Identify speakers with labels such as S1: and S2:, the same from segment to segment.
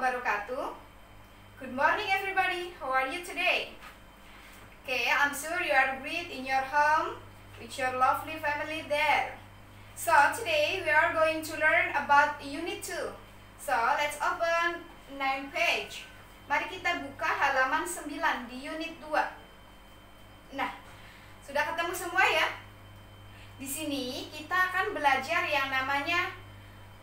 S1: wabarakatuh. Good morning everybody, how are you today? Okay, I'm sure you are great in your home with your lovely family there. So today we are going to learn about Unit 2. So let's open 9 page. Mari kita buka halaman 9 di Unit 2. Nah, sudah ketemu semua ya? Di sini kita akan belajar yang namanya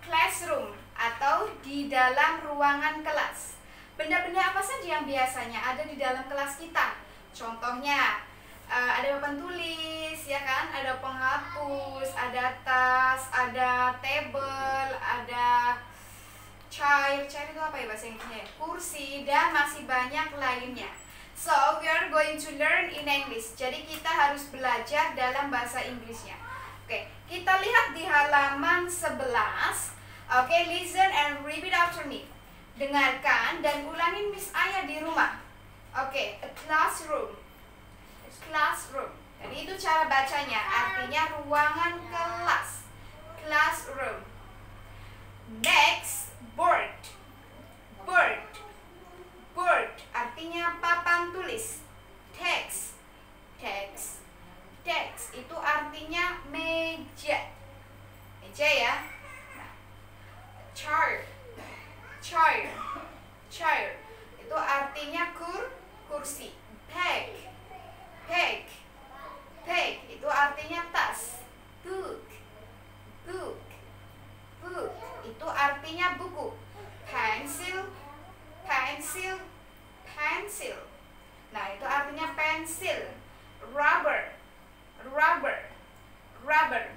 S1: classroom atau di dalam ruangan kelas. Benda-benda apa saja yang biasanya ada di dalam kelas kita? Contohnya ada papan tulis, ya kan? Ada penghapus, ada tas, ada table, ada chair itu apa ya bahasa Inggrisnya? Kursi, dan masih banyak lainnya. So we are going to learn in English. Jadi kita harus belajar dalam bahasa Inggrisnya. Oke, kita lihat di halaman 11. Oke, listen and repeat after me. Dengarkan dan ulangin Miss Aya di rumah. Oke, a classroom. A classroom. Jadi itu cara bacanya, artinya ruangan kelas. Classroom. Next, board. Board. Board artinya papan tulis. Text. Text. Text itu artinya meja. Meja ya. Chair, chair, chair itu artinya kursi. Bag, bag, bag itu artinya tas. Book, book, book itu artinya buku. Pencil, pencil, pencil. Nah itu artinya pensil. Rubber, rubber, rubber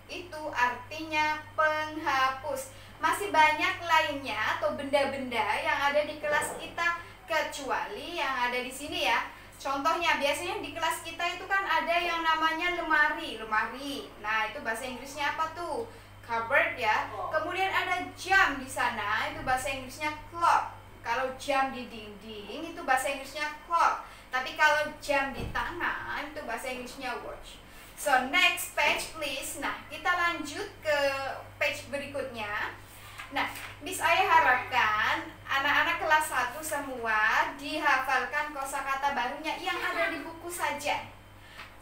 S1: itu artinya penghapus. Masih banyak lainnya atau benda-benda yang ada di kelas kita kecuali yang ada di sini ya. Contohnya biasanya di kelas kita itu kan ada yang namanya lemari, lemari. Nah, itu bahasa Inggrisnya apa tuh? Cupboard ya. Kemudian ada jam di sana, itu bahasa Inggrisnya clock. Kalau jam di dinding itu bahasa Inggrisnya clock. Tapi kalau jam di tangan itu bahasa Inggrisnya watch. So next page please. Nah, kita lanjut ke page berikutnya. Nah, Miss Aya harapkan anak-anak kelas 1 semua dihafalkan kosakata barunya yang ada di buku saja.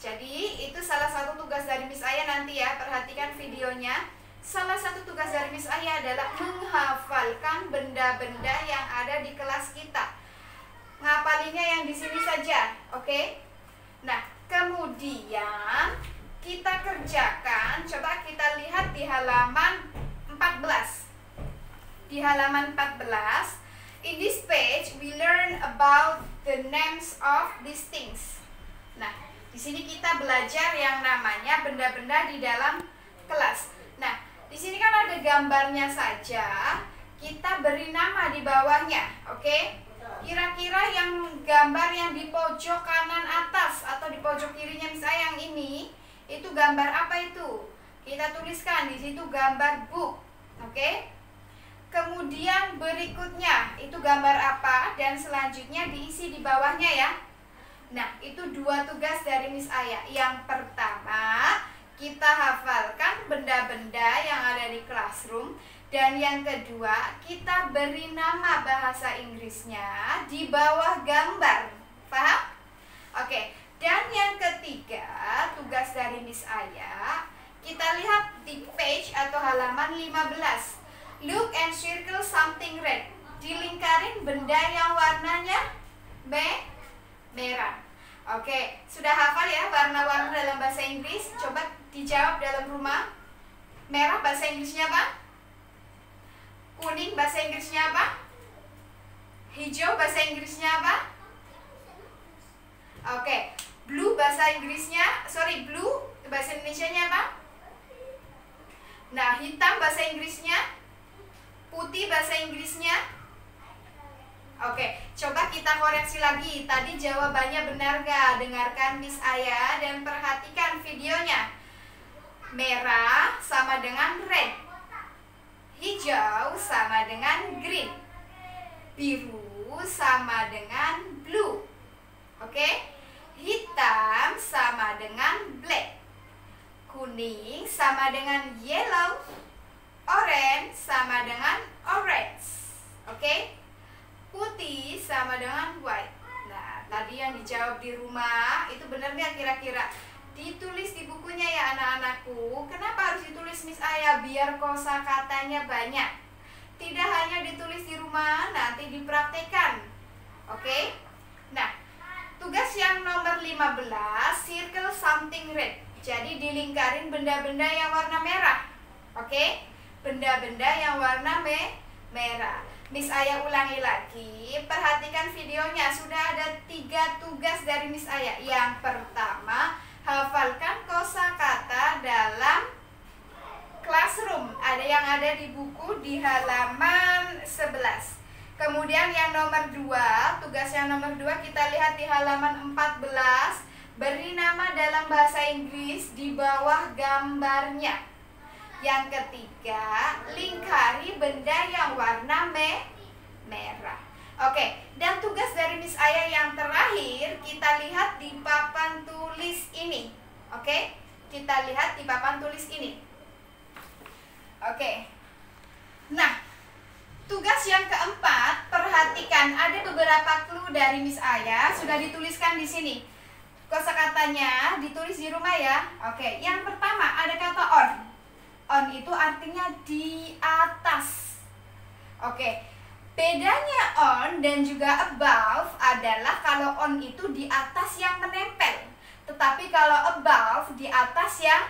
S1: Jadi, itu salah satu tugas dari Miss Aya nanti ya. Perhatikan videonya. Salah satu tugas dari Miss Aya adalah menghafalkan benda-benda yang ada di kelas kita. Ngapalinnya yang di sini saja, oke? Nah, kemudian kita kerjakan, coba kita lihat di halaman 14. Di halaman 14, in this page we learn about the names of these things. Nah, di sini kita belajar yang namanya benda-benda di dalam kelas. Nah, di sini kan ada gambarnya saja, kita beri nama di bawahnya, oke? Kira-kira yang gambar yang di pojok kanan atas atau di pojok kirinya misalnya yang ini, itu gambar apa itu? Kita tuliskan di situ gambar book, oke? Kemudian berikutnya itu gambar apa dan selanjutnya diisi di bawahnya ya. Nah, itu dua tugas dari Miss Aya. Yang pertama, kita hafalkan benda-benda yang ada di classroom. Dan yang kedua, kita beri nama bahasa Inggrisnya di bawah gambar. Paham? Oke. Dan yang ketiga, tugas dari Miss Aya, kita lihat di page atau halaman 15. Look and circle something red. Dilingkarin benda yang warnanya merah. Oke, sudah hafal ya warna-warna dalam bahasa Inggris? Coba dijawab dalam rumah. Merah bahasa Inggrisnya apa? Kuning bahasa Inggrisnya apa? Hijau bahasa Inggrisnya apa? Oke, blue bahasa Inggrisnya, blue bahasa Indonesianya apa? Nah, hitam bahasa Inggrisnya, putih bahasa Inggrisnya. Oke, coba kita koreksi lagi. Tadi jawabannya benar gak? Dengarkan Miss Aya dan perhatikan videonya. Merah sama dengan red. Hijau sama dengan green. Biru sama dengan blue. Oke? Hitam sama dengan black. Kuning sama dengan yellow. Orange sama dengan orange. Oke? Putih sama dengan white. Nah, tadi yang dijawab di rumah itu benar nggak kira-kira? Ditulis di bukunya ya anak-anakku. Kenapa harus ditulis Miss Aya? Biar kosakatanya banyak. Tidak hanya ditulis di rumah, nanti dipraktekkan. Oke? Nah, tugas yang nomor 15, circle something red. Jadi dilingkarin benda-benda yang warna merah. Oke? Benda-benda yang warna merah. Miss Aya ulangi lagi, perhatikan videonya. Sudah ada 3 tugas dari Miss Aya. Yang pertama, hafalkan kosakata dalam classroom. Ada yang ada di buku di halaman 11. Kemudian yang nomor 2, tugas yang nomor 2 kita lihat di halaman 14. Beri nama dalam bahasa Inggris di bawah gambarnya. Yang ketiga, lingkari benda yang warna merah. Oke, dan tugas dari Miss Aya yang terakhir kita lihat di papan tulis ini. Oke, kita lihat di papan tulis ini. Oke. Nah, tugas yang keempat, perhatikan ada beberapa clue dari Miss Aya sudah dituliskan di sini. Kosakatanya ditulis di rumah ya. Oke, yang pertama ada kata on. On itu artinya di atas. Oke, bedanya on dan juga above adalah kalau on itu di atas yang menempel, tetapi kalau above di atas yang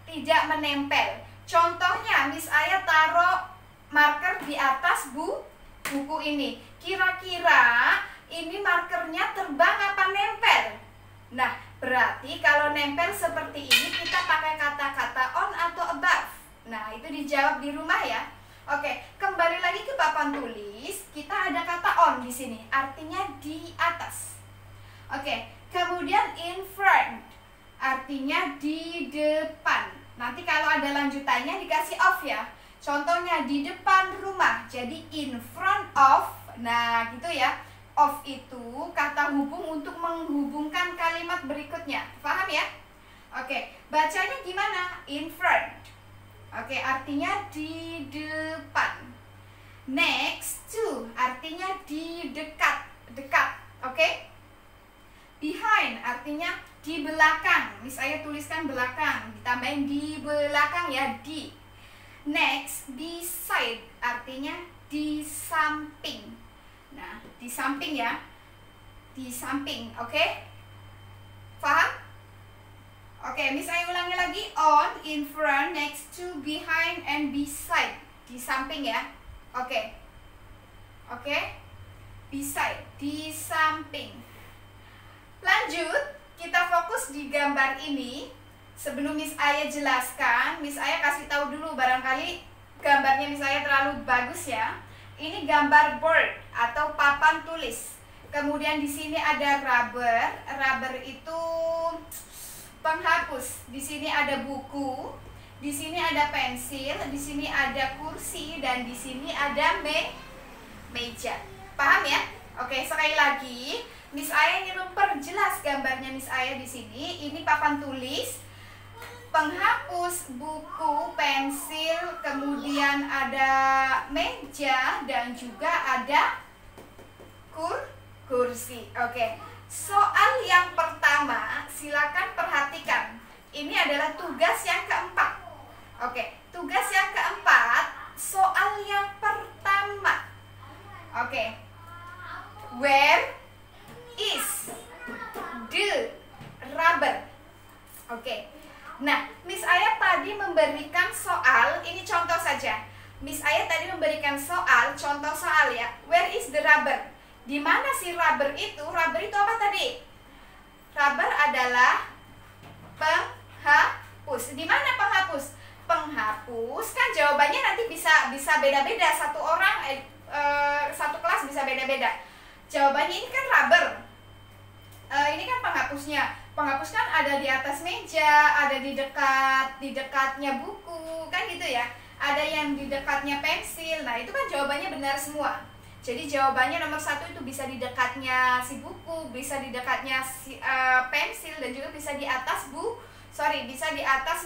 S1: tidak menempel. Contohnya, Miss Aya taruh marker di atas buku ini. Kira-kira ini markernya terbang apa nempel? Nah, berarti kalau nempel seperti ini kita pakai kata-kata on atau above. Nah, itu dijawab di rumah ya. Oke, kembali lagi ke papan tulis. Kita ada kata on di sini, artinya di atas. Oke, kemudian in front, artinya di depan. Nanti kalau ada lanjutannya dikasih off ya. Contohnya di depan rumah, jadi in front of. Nah, gitu ya. Of itu kata hubung untuk menghubungkan kalimat berikutnya. Paham ya? Oke, bacanya gimana? In front. Oke, artinya di depan. Next to, artinya di dekat. Dekat, oke? Behind, artinya di belakang. Miss Aya tuliskan belakang, ditambahin di belakang ya, di. Next, beside, artinya di samping. Nah, di samping ya. Di samping, oke? Paham? Oke, Miss Aya ulangi lagi. On, in front, next to, behind, and beside. Di samping ya. Oke. Oke? Beside, di samping. Lanjut, kita fokus di gambar ini. Sebelum Miss Aya jelaskan, Miss Aya kasih tahu dulu, barangkali gambarnya Miss Aya terlalu bagus ya. Ini gambar board atau papan tulis. Kemudian di sini ada rubber. Rubber itu penghapus. Di sini ada buku. Di sini ada pensil. Di sini ada kursi dan di sini ada meja. Paham ya? Oke, sekali lagi, Miss Aya ingin memperjelas gambarnya Miss Aya di sini. Ini papan tulis, penghapus, buku, pensil, kemudian ada meja dan juga ada kursi. Oke. Soal yang pertama, silakan perhatikan. Ini adalah tugas yang keempat. Oke, tugas yang keempat, soal yang pertama. Oke. Where is the rubber? Oke. Nah, Miss Aya tadi memberikan soal, ini contoh saja. Miss Aya tadi memberikan soal, contoh soal ya. Where is the rubber? Di mana si rubber itu? Rubber itu apa tadi? Rubber adalah penghapus. Di mana penghapus? Penghapus kan jawabannya nanti bisa beda-beda. Satu orang satu kelas bisa beda-beda. Jawabannya ini kan rubber. Ini kan penghapusnya. Penghapus kan ada di atas meja, ada di dekatnya buku, kan gitu ya. Ada yang di dekatnya pensil. Nah, itu kan jawabannya benar semua. Jadi jawabannya nomor 1 itu bisa di dekatnya si buku, bisa di dekatnya si pensil, dan juga bisa di atas bisa di atas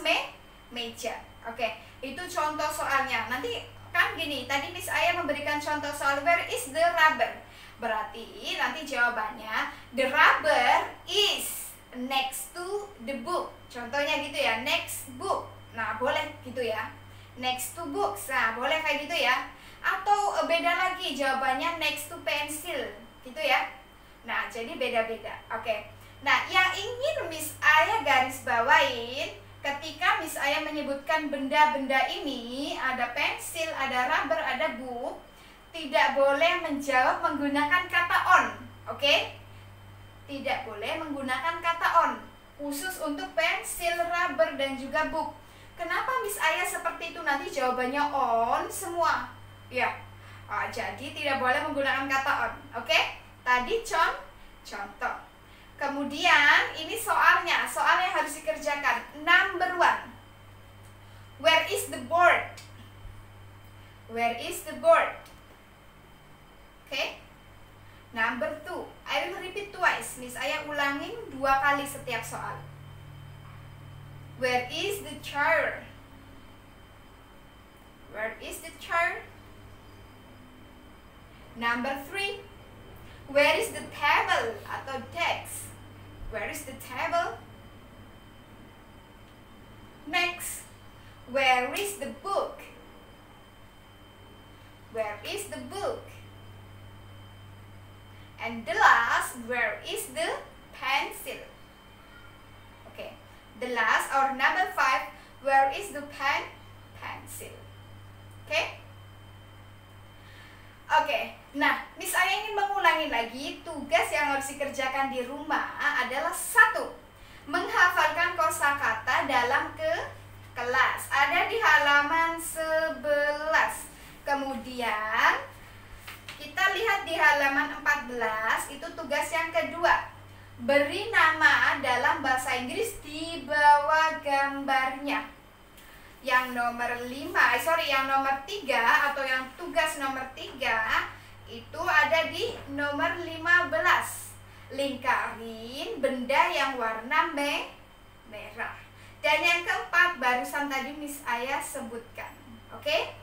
S1: meja. Oke, itu contoh soalnya. Nanti Kan gini, tadi Miss Aya memberikan contoh soal where is the rubber. Berarti nanti jawabannya the rubber is next to the book. Contohnya gitu ya, next book. Nah, boleh gitu ya. Next to books. Nah, boleh kayak gitu ya. Atau beda lagi jawabannya next to pencil. Gitu ya. Nah, jadi beda-beda. Oke. Nah, yang ingin Miss Aya garis bawain ketika Miss Aya menyebutkan benda-benda ini, ada pensil, ada rubber, ada book, tidak boleh menjawab menggunakan kata on. Oke? Tidak boleh menggunakan kata on, khusus untuk pensil, rubber, dan juga book. Kenapa Miss Aya seperti itu? Nanti jawabannya on semua. Ya. Jadi tidak boleh menggunakan kata on. Oke? Tadi contoh. Kemudian ini soalnya harus dikerjakan. Number 1. Where is the board? Where is the board? Okay. Number 2. I will repeat twice. Miss Aya ulangin 2 kali setiap soal. Where is the chair? Where is the chair? Number 3. Where is the table atau desk? Where is the table? Next, where is the book? Where is the book? And the last, where is the pencil? Okay, the last or number 5, where is the pencil? Okay? Oke, nah Miss Aya ingin mengulangi lagi tugas yang harus dikerjakan di rumah adalah 1. Menghafalkan kosakata dalam kelas. Ada di halaman 11. Kemudian kita lihat di halaman 14, itu tugas yang kedua. Beri nama dalam bahasa Inggris di bawah gambarnya. Yang nomor 3 atau yang tugas nomor 3 itu ada di nomor 15. Lingkarin benda yang warna merah. Dan yang keempat barusan tadi Miss Aya sebutkan. Oke?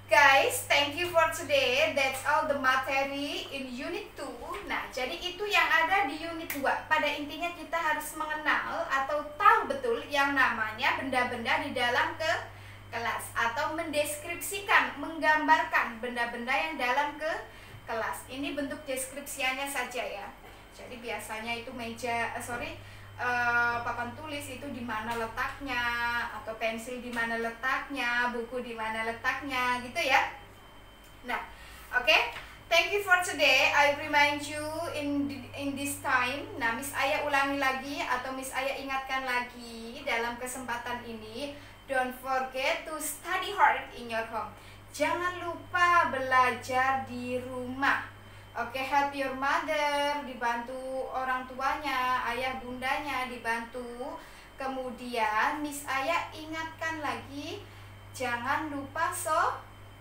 S1: Guys, thank you for today. That's all the materi in unit 2. Nah, jadi itu yang ada di unit 2. Pada intinya kita harus mengenal atau tahu betul yang namanya benda-benda di dalam kelas, atau mendeskripsikan, menggambarkan benda-benda yang dalam kelas. Ini bentuk deskripsiannya saja ya. Jadi biasanya itu papan tulis itu di mana letaknya, atau pensil di mana letaknya, buku di mana letaknya, gitu ya. Nah, oke. Thank you for today. I remind you in this time. Nah, Miss Aya ulangi lagi atau Miss Aya ingatkan lagi dalam kesempatan ini. Don't forget to study hard in your home. Jangan lupa belajar di rumah. Oke, help your mother, dibantu orang tuanya, ayah bundanya dibantu. Kemudian Miss Aya ingatkan lagi, jangan lupa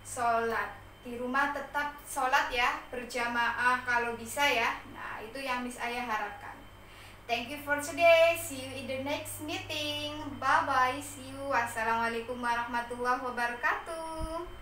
S1: sholat. Di rumah tetap sholat ya, berjamaah kalau bisa ya. Nah, itu yang Miss Aya harapkan. Thank you for today. See you in the next meeting. Bye-bye. See you. Wassalamualaikum warahmatullahi wabarakatuh.